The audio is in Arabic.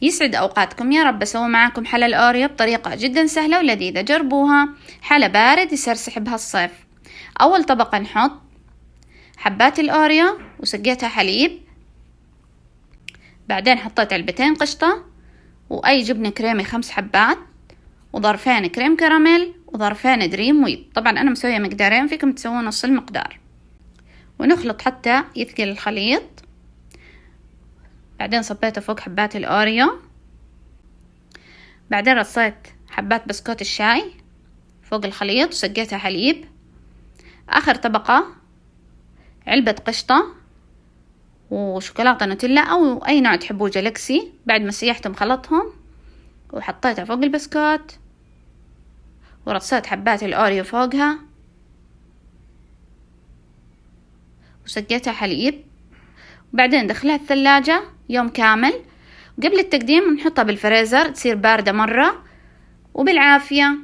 يسعد أوقاتكم يا رب. أسوي معاكم حلا الأوريو بطريقة جدا سهلة ولذيذة، جربوها. حلا بارد يسرسح بهالصيف. أول طبقة نحط حبات الأوريو وسقيتها حليب، بعدين حطيت علبتين قشطة وأي جبنة كريمي 5 حبات، وظرفين كريم كراميل وظرفين دريم ويب. طبعا أنا مسوية مقدارين، فيكم تسوون نص المقدار. ونخلط حتى يثقل الخليط. بعدين صبيته فوق حبات الأوريو، بعدين رصيت حبات بسكوت الشاي فوق الخليط وسقيتها حليب. آخر طبقة علبة قشطة وشوكولاتة نوتيلا أو أي نوع تحبوه، جالكسي. بعد ما سيحتهم خلطهم وحطيتها فوق البسكوت، ورصيت حبات الأوريو فوقها وسقيتها حليب. وبعدين دخلها الثلاجة يوم كامل، وقبل التقديم نحطها بالفريزر تصير باردة مرة، وبالعافية.